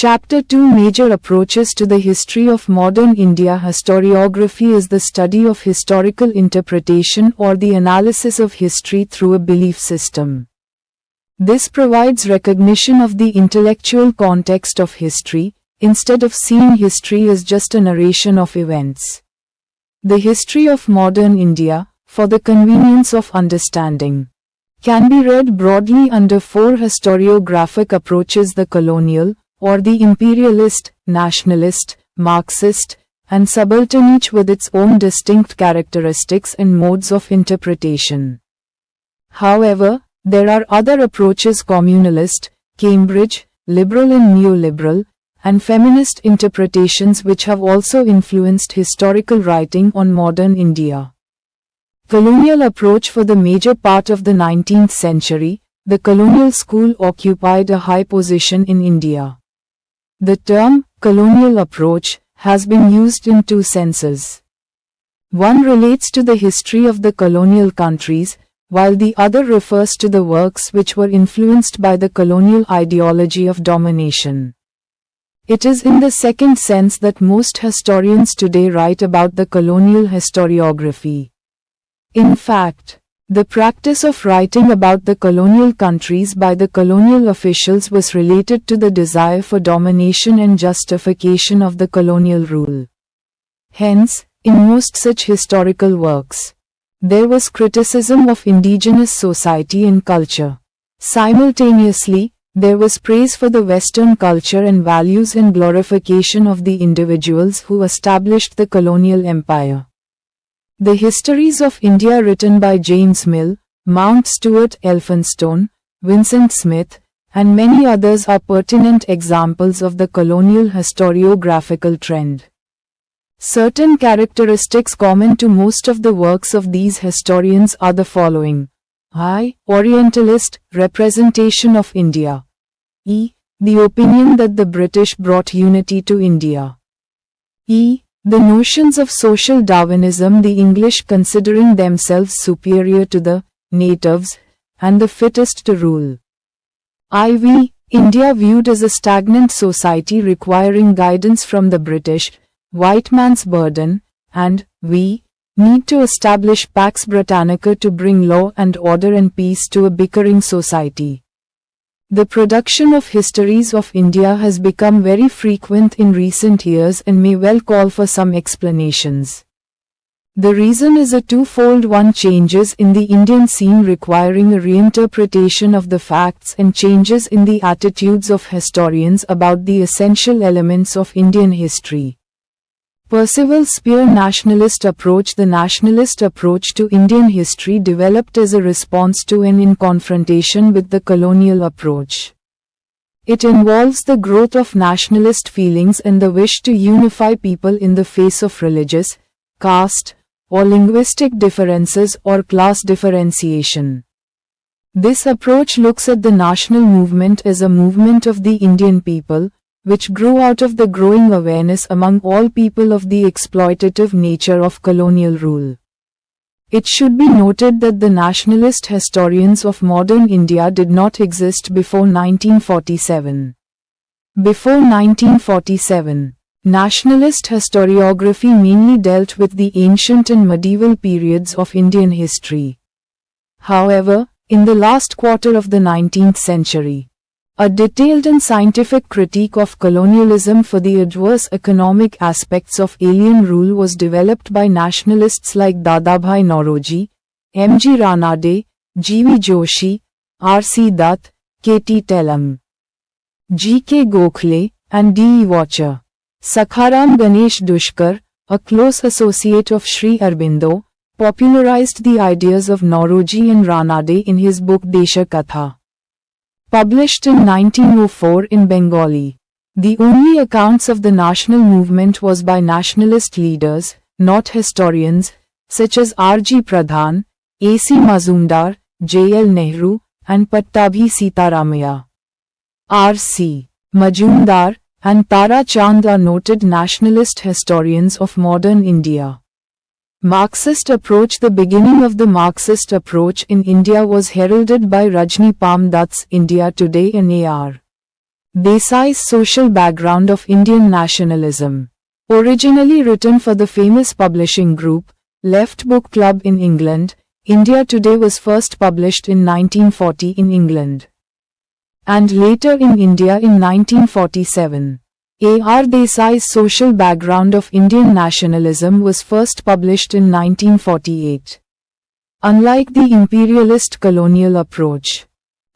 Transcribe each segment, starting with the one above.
Chapter 2 Major Approaches to the History of Modern India. Historiography is the study of historical interpretation or the analysis of history through a belief system. This provides recognition of the intellectual context of history, instead of seeing history as just a narration of events. The history of modern India, for the convenience of understanding, can be read broadly under four historiographic approaches: the colonial, or the imperialist, nationalist, Marxist, and subaltern, each with its own distinct characteristics and modes of interpretation. However, there are other approaches: communalist, Cambridge, liberal and neoliberal, and feminist interpretations, which have also influenced historical writing on modern India. Colonial approach. For the major part of the 19th century, the colonial school occupied a high position in India. The term, colonial approach, has been used in two senses. One relates to the history of the colonial countries, while the other refers to the works which were influenced by the colonial ideology of domination. It is in the second sense that most historians today write about the colonial historiography. In fact, the practice of writing about the colonial countries by the colonial officials was related to the desire for domination and justification of the colonial rule. Hence, in most such historical works, there was criticism of indigenous society and culture. Simultaneously, there was praise for the Western culture and values and glorification of the individuals who established the colonial empire. The Histories of India written by James Mill, Mount Stuart Elphinstone, Vincent Smith, and many others are pertinent examples of the colonial historiographical trend. Certain characteristics common to most of the works of these historians are the following: I. Orientalist representation of India. E. The opinion that the British brought unity to India. E. The notions of social Darwinism, the English considering themselves superior to the natives, and the fittest to rule. IV. India viewed as a stagnant society requiring guidance from the British, white man's burden, and V. Need to establish Pax Britannica to bring law and order and peace to a bickering society. The production of histories of India has become very frequent in recent years and may well call for some explanations. The reason is a twofold one: changes in the Indian scene requiring a reinterpretation of the facts and changes in the attitudes of historians about the essential elements of Indian history. Percival Spear Nationalist approach. The nationalist approach to Indian history developed as a response to and in confrontation with the colonial approach. It involves the growth of nationalist feelings and the wish to unify people in the face of religious, caste, or linguistic differences or class differentiation. This approach looks at the national movement as a movement of the Indian people, which grew out of the growing awareness among all people of the exploitative nature of colonial rule. It should be noted that the nationalist historians of modern India did not exist before 1947. Before 1947, nationalist historiography mainly dealt with the ancient and medieval periods of Indian history. However, in the last quarter of the 19th century, a detailed and scientific critique of colonialism for the adverse economic aspects of alien rule was developed by nationalists like Dadabhai Nauroji, M.G. Ranade, G.V. Joshi, R.C. Dutt, K.T. Tellam, G.K. Gokhale, and D.E. Watcher. Sakharam Ganesh Dushkar, a close associate of Sri Aurobindo, popularized the ideas of Nauroji and Ranade in his book Desha Katha, published in 1904 in Bengali. The only accounts of the national movement was by nationalist leaders, not historians, such as R.G. Pradhan, A.C. Mazumdar, J.L. Nehru, and Pattabhi Sitaramaiah. R.C. Majumdar and Tara Chand are noted nationalist historians of modern India. Marxist approach. The beginning of the Marxist approach in India was heralded by Rajni Palm Dutt's India Today and A.R. Desai's social background of Indian nationalism. Originally written for the famous publishing group, Left Book Club in England, India Today was first published in 1940 in England, and later in India in 1947. A.R. Desai's social background of Indian nationalism was first published in 1948. Unlike the imperialist colonial approach,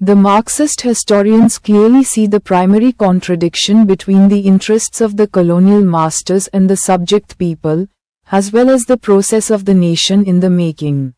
the Marxist historians clearly see the primary contradiction between the interests of the colonial masters and the subject people, as well as the process of the nation in the making.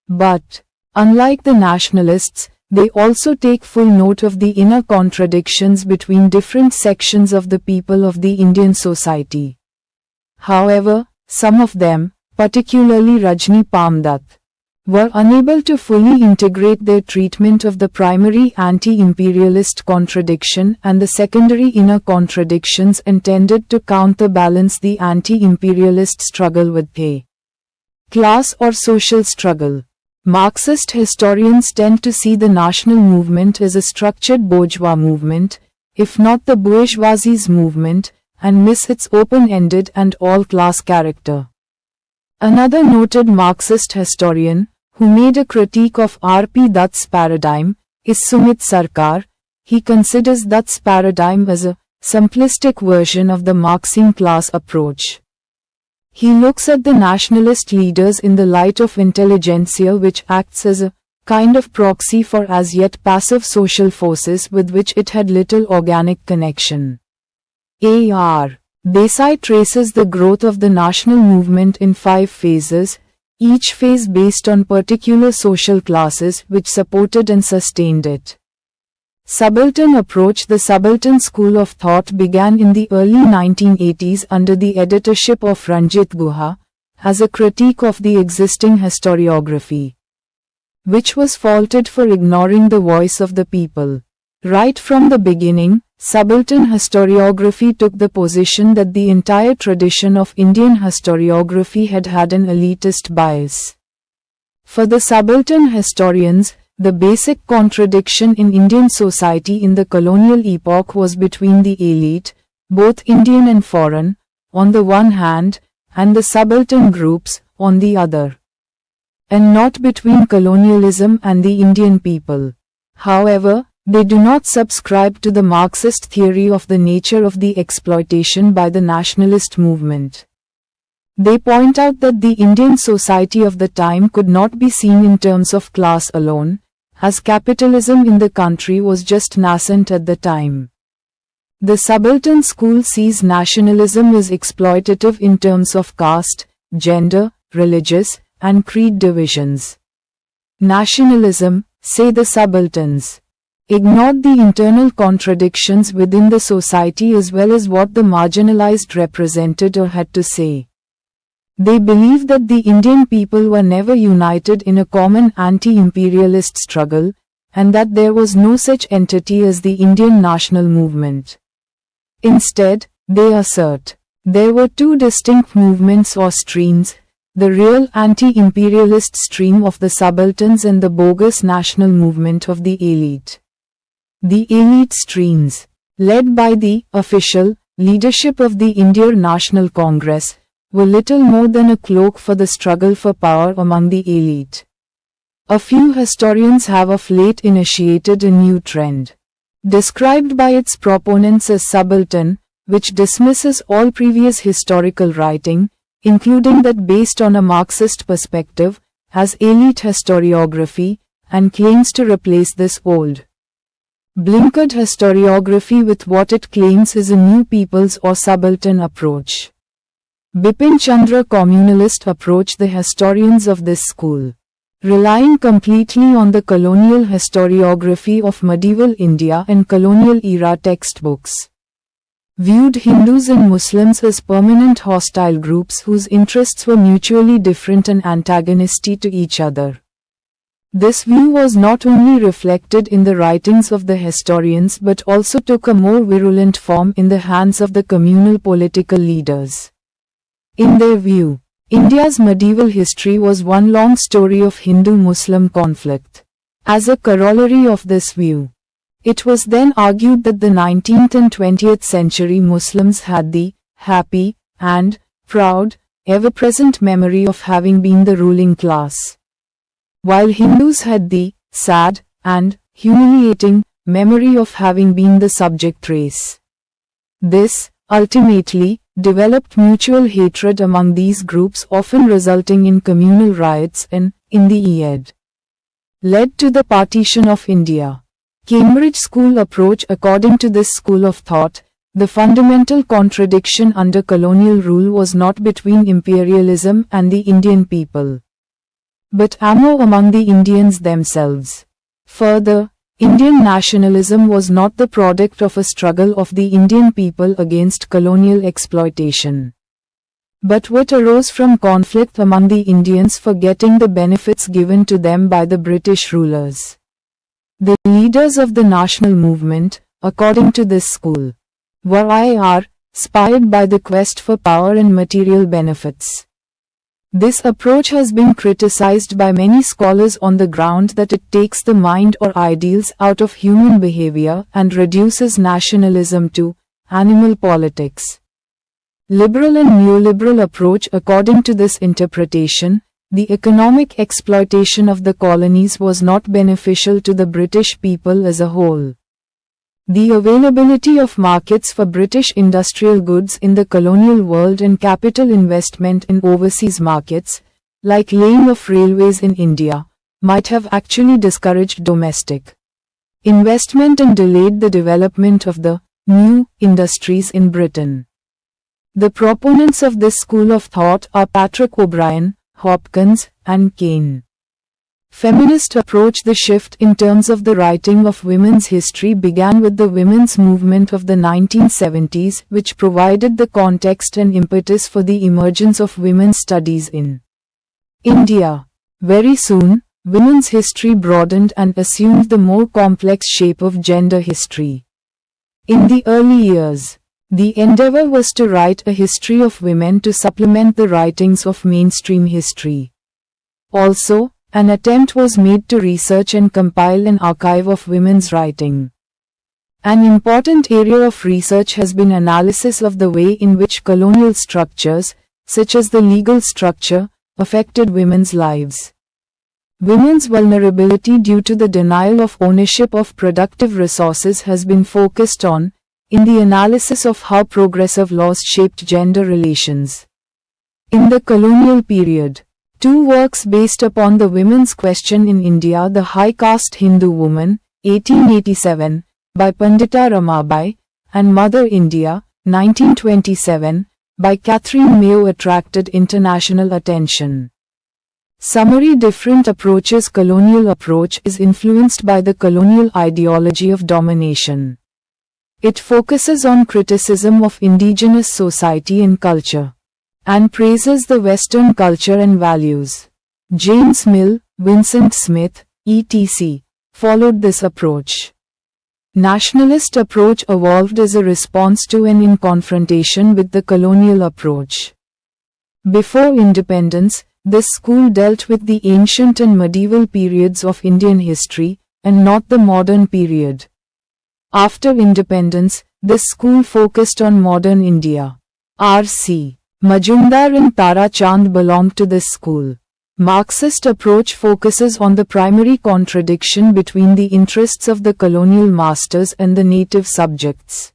But, unlike the nationalists, they also take full note of the inner contradictions between different sections of the people of the Indian society. However, some of them, particularly Rajni Palmdutt, were unable to fully integrate their treatment of the primary anti-imperialist contradiction and the secondary inner contradictions intended to counterbalance the anti-imperialist struggle with a class or social struggle. Marxist historians tend to see the national movement as a structured bourgeois movement, if not the bourgeoisie's movement, and miss its open-ended and all-class character. Another noted Marxist historian, who made a critique of R.P. Dutt's paradigm, is Sumit Sarkar. He considers Dutt's paradigm as a simplistic version of the Marxian class approach. He looks at the nationalist leaders in the light of intelligentsia, which acts as a kind of proxy for as yet passive social forces with which it had little organic connection. A.R. Desai traces the growth of the national movement in 5 phases, each phase based on particular social classes which supported and sustained it. Subaltern approach. The subaltern school of thought began in the early 1980s under the editorship of Ranjit Guha, as a critique of the existing historiography, which was faulted for ignoring the voice of the people. Right from the beginning, subaltern historiography took the position that the entire tradition of Indian historiography had an elitist bias. For the subaltern historians, the basic contradiction in Indian society in the colonial epoch was between the elite, both Indian and foreign, on the one hand, and the subaltern groups, on the other, and not between colonialism and the Indian people. However, they do not subscribe to the Marxist theory of the nature of the exploitation by the nationalist movement. They point out that the Indian society of the time could not be seen in terms of class alone, as capitalism in the country was just nascent at the time. The subaltern school sees nationalism as exploitative in terms of caste, gender, religious, and creed divisions. Nationalism, say the subalterns, ignored the internal contradictions within the society as well as what the marginalized represented or had to say. They believed that the Indian people were never united in a common anti-imperialist struggle, and that there was no such entity as the Indian national movement. Instead, they assert, there were 2 distinct movements or streams, the real anti-imperialist stream of the subalterns and the bogus national movement of the elite. The elite streams, led by the official leadership of the Indian National Congress, were little more than a cloak for the struggle for power among the elite. A few historians have of late initiated a new trend, described by its proponents as subaltern, which dismisses all previous historical writing, including that based on a Marxist perspective, as elite historiography, and claims to replace this old, blinkered historiography with what it claims is a new people's or subaltern approach. Bipin Chandra communalist approach. The historians of this school, relying completely on the colonial historiography of medieval India and colonial era textbooks, viewed Hindus and Muslims as permanent hostile groups whose interests were mutually different and antagonistic to each other. This view was not only reflected in the writings of the historians but also took a more virulent form in the hands of the communal political leaders. In their view, India's medieval history was one long story of Hindu-Muslim conflict. As a corollary of this view, It was then argued that the 19th and 20th century Muslims had the happy and proud, ever-present memory of having been the ruling class, while Hindus had the sad and humiliating memory of having been the subject race. This, ultimately, developed mutual hatred among these groups, often resulting in communal riots and, in the end, led to the partition of India. Cambridge School approach. According to this school of thought, the fundamental contradiction under colonial rule was not between imperialism and the Indian people, but among the Indians themselves. Further, Indian nationalism was not the product of a struggle of the Indian people against colonial exploitation, but what arose from conflict among the Indians for getting the benefits given to them by the British rulers. The leaders of the national movement, according to this school, were inspired by the quest for power and material benefits. This approach has been criticized by many scholars on the ground that it takes the mind or ideals out of human behavior and reduces nationalism to animal politics. Liberal and neoliberal approach. According to this interpretation, the economic exploitation of the colonies was not beneficial to the British people as a whole. The availability of markets for British industrial goods in the colonial world and capital investment in overseas markets, like laying of railways in India, might have actually discouraged domestic investment and delayed the development of the new industries in Britain. The proponents of this school of thought are Patrick O'Brien, Hopkins, and Kane. Feminist approach. The shift in terms of the writing of women's history began with the women's movement of the 1970s, which provided the context and impetus for the emergence of women's studies in India. Very soon, women's history broadened and assumed the more complex shape of gender history. In the early years, the endeavor was to write a history of women to supplement the writings of mainstream history. Also, an attempt was made to research and compile an archive of women's writing. An important area of research has been analysis of the way in which colonial structures, such as the legal structure, affected women's lives. Women's vulnerability due to the denial of ownership of productive resources has been focused on, in the analysis of how progressive laws shaped gender relations. In the colonial period, two works based upon the women's question in India, The High Caste Hindu Woman, 1887, by Pandita Ramabai, and Mother India, 1927, by Catherine Mayo attracted international attention. Summary. Different approaches. Colonial approach is influenced by the colonial ideology of domination. It focuses on criticism of indigenous society and culture, and praises the Western culture and values. James Mill, Vincent Smith, etc. followed this approach. Nationalist approach evolved as a response to and in confrontation with the colonial approach. Before independence, this school dealt with the ancient and medieval periods of Indian history, and not the modern period. After independence, this school focused on modern India. R.C. Majumdar and Tara Chand belonged to this school. Marxist approach focuses on the primary contradiction between the interests of the colonial masters and the native subjects.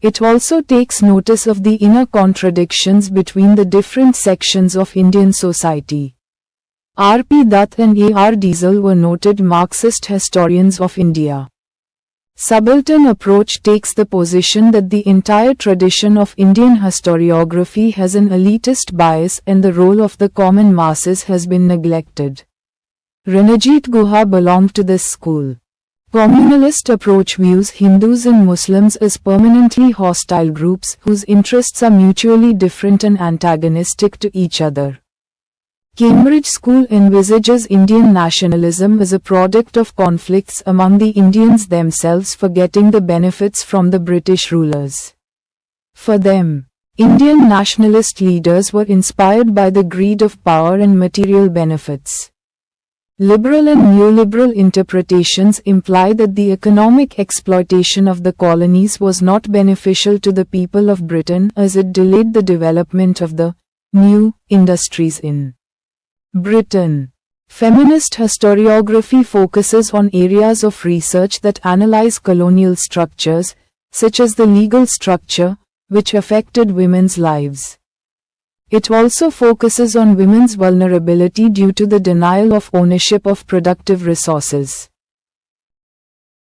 It also takes notice of the inner contradictions between the different sections of Indian society. R.P. Dutt and A.R. Diesel were noted Marxist historians of India. Subaltern approach takes the position that the entire tradition of Indian historiography has an elitist bias and the role of the common masses has been neglected. Ranajit Guha belonged to this school. Communalist approach views Hindus and Muslims as permanently hostile groups whose interests are mutually different and antagonistic to each other. Cambridge School envisages Indian nationalism as a product of conflicts among the Indians themselves for getting the benefits from the British rulers. For them, Indian nationalist leaders were inspired by the greed of power and material benefits. Liberal and neoliberal interpretations imply that the economic exploitation of the colonies was not beneficial to the people of Britain as it delayed the development of the new industries in Britain. Feminist historiography focuses on areas of research that analyze colonial structures, such as the legal structure, which affected women's lives. It also focuses on women's vulnerability due to the denial of ownership of productive resources.